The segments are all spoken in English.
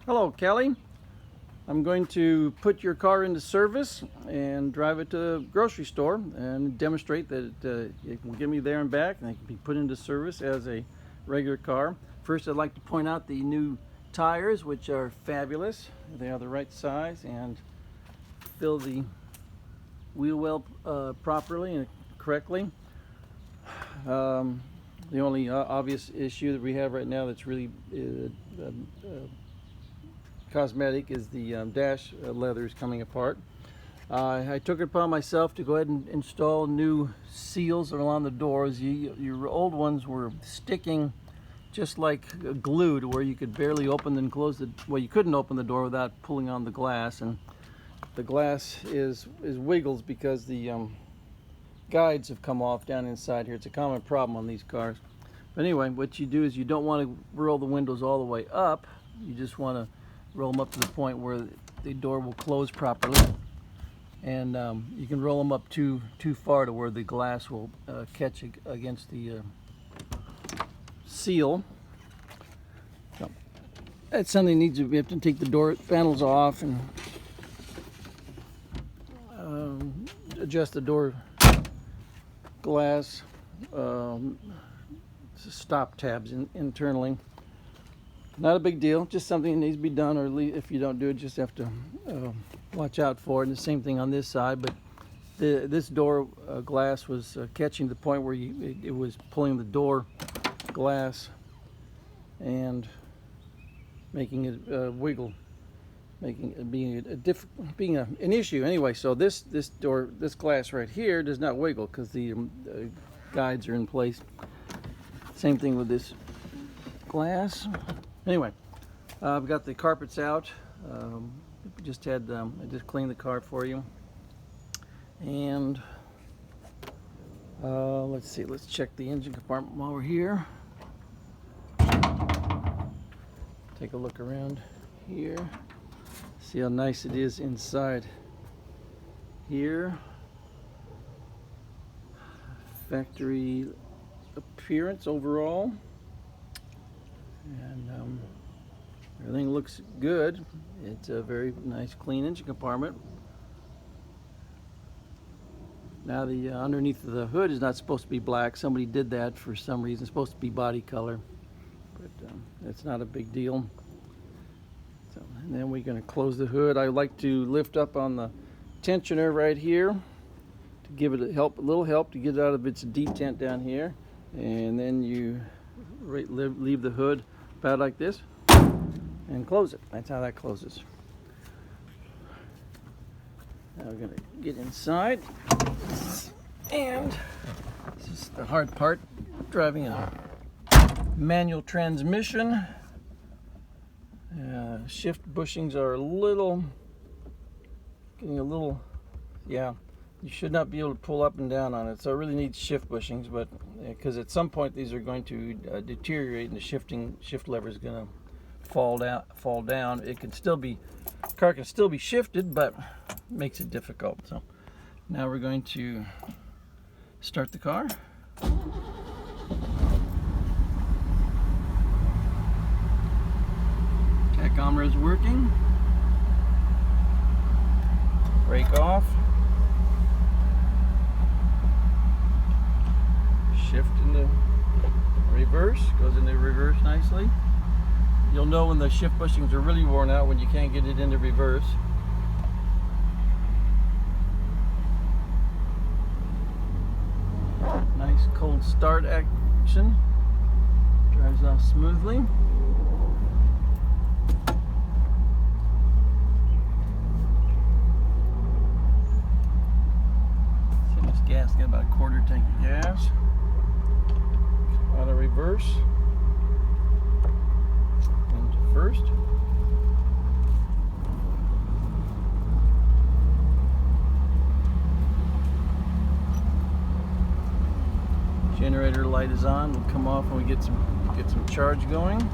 Hello, Kelly. I'm going to put your car into service and drive it to the grocery store and demonstrate that it will get me there and back, and it can be put into service as a regular car. First, I'd like to point out the new tires, which are fabulous. They are the right size and fill the wheel well properly and correctly. The only obvious issue that we have right now that's really cosmetic is the dash leather is coming apart. I took it upon myself to go ahead and install new seals along the doors. Your old ones were sticking just like glue to where you could barely open and close the, well, you couldn't open the door without pulling on the glass, and the glass is wiggles because the guides have come off down inside here. It's a common problem on these cars. But anyway, what you do is you don't want to roll the windows all the way up. You just want to roll them up to the point where the door will close properly, and you can roll them up too far to where the glass will catch against the seal. So that's something that needs to be. We have to take the door panels off and adjust the door glass stop tabs internally. Not a big deal, just something that needs to be done, or if you don't do it, just have to watch out for it. And the same thing on this side, but this door glass was catching the point where it was pulling the door glass and making it wiggle, making it being an issue. Anyway, so this glass right here does not wiggle because the guides are in place. Same thing with this glass. Anyway, I've got the carpets out. I just cleaned the car for you, and let's see. Let's check the engine compartment while we're here. Take a look around here. See how nice it is inside here. Factory appearance overall. And everything looks good. It's a very nice clean engine compartment. Now the underneath of the hood is not supposed to be black. Somebody did that for some reason. It's supposed to be body color, but it's not a big deal. So, and then we're going to close the hood. I like to lift up on the tensioner right here to give it a little help to get it out of its detent down here, and then you leave the hood about like this and close it. That's how that closes. Now we're going to get inside, and this is the hard part, driving a manual transmission. Shift bushings are getting a little, yeah, you should not be able to pull up and down on it, so it really needs shift bushings, but because at some point these are going to deteriorate and the shift lever is going to fall down. It can still be, car can still be shifted, but it makes it difficult. So now we're going to start the car. Tachometer is working. Brake off. Shift into reverse, goes into reverse nicely. You'll know when the shift bushings are really worn out when you can't get it into reverse. Nice cold start action. Drives off smoothly. See this gas, got about a quarter tank of gas. Out of reverse into first. Generator light is on. We'll come off when we get some charge going.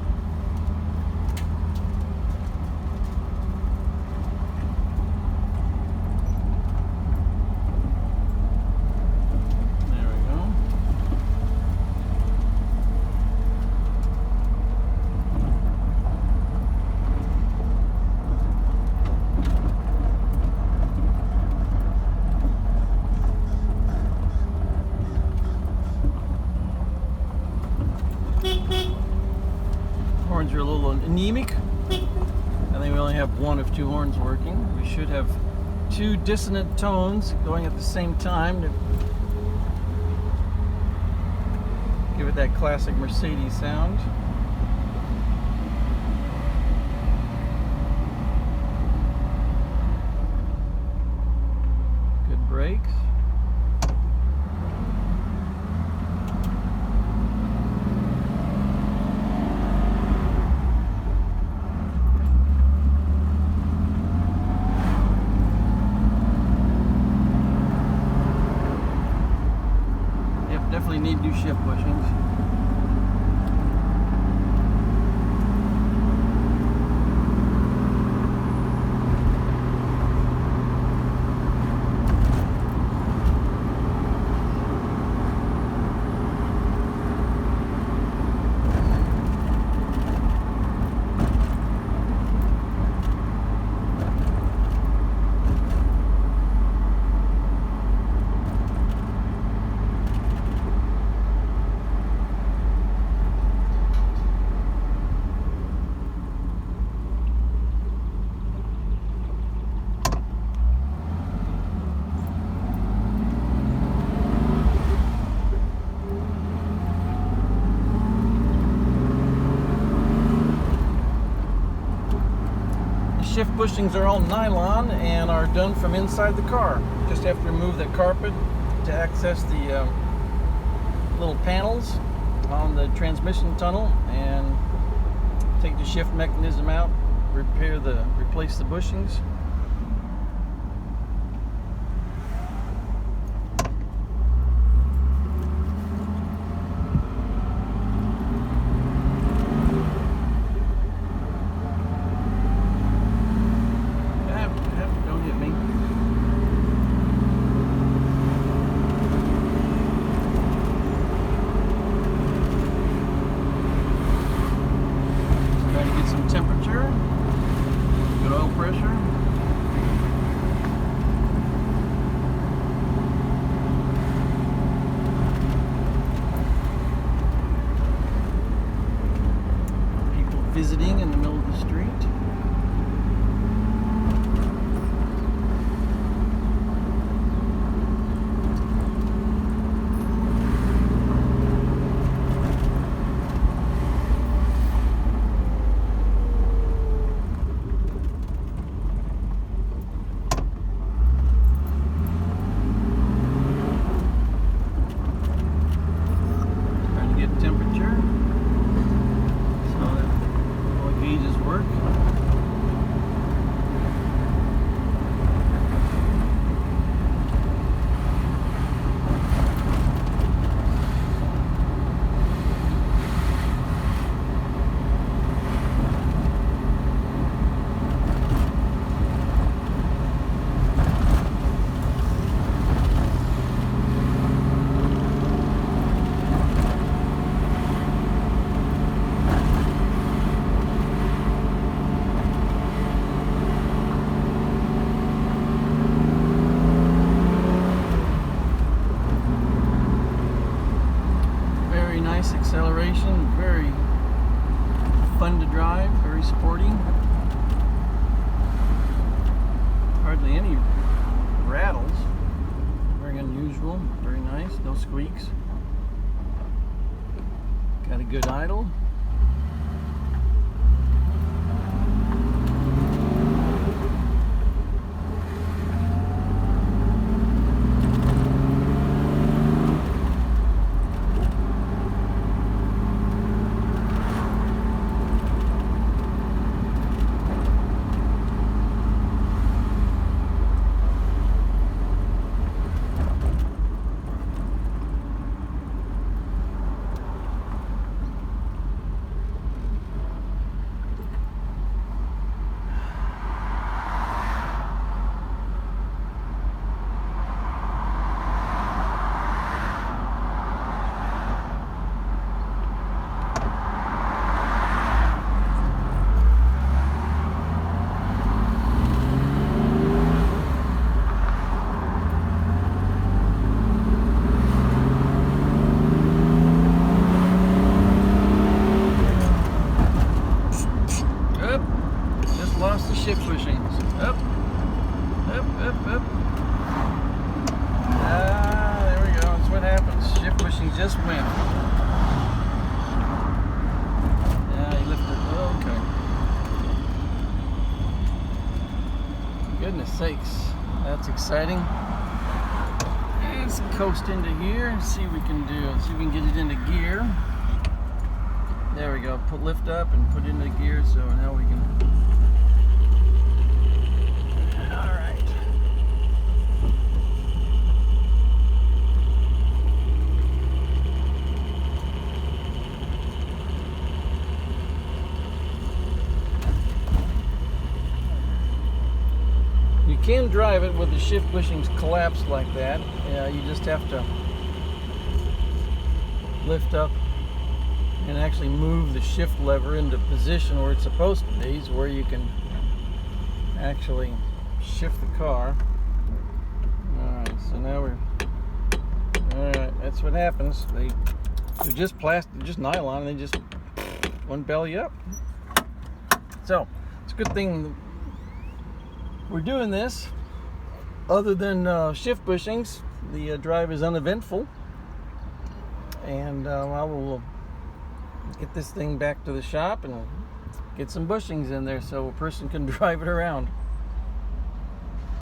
horns are a little anemic. I think we only have one of two horns working. We should have two dissonant tones going at the same time to give it that classic Mercedes sound. Good brakes. Definitely need new shift bushings. Shift bushings are all nylon and are done from inside the car. Just have to remove the carpet to access the little panels on the transmission tunnel and take the shift mechanism out, replace the bushings. Temperature, good oil pressure. People visiting in the middle of the street. Temperature, so that all gauges work. Nice acceleration, very fun to drive, very sporty. Hardly any rattles, very unusual, very nice, no squeaks. Got a good idle. shift bushings. Up, up, up, up. Ah, there we go. That's what happens. Shift bushings just went. Yeah, he lifted. Okay. Goodness sakes, that's exciting. Let's coast into here and see what we can do. See if we can get it into gear. There we go. Lift up and put into gear. So now we can. All right. You can drive it with the shift bushings collapsed like that. You just have to lift up and actually move the shift lever into position where it's supposed to be, so where you can actually shift the car. Alright, so now we're alright, that's what happens. They're just plastic, just nylon, and they just one belly up. So it's a good thing we're doing this. Other than shift bushings, the drive is uneventful, and I will get this thing back to the shop and get some bushings in there so a person can drive it around.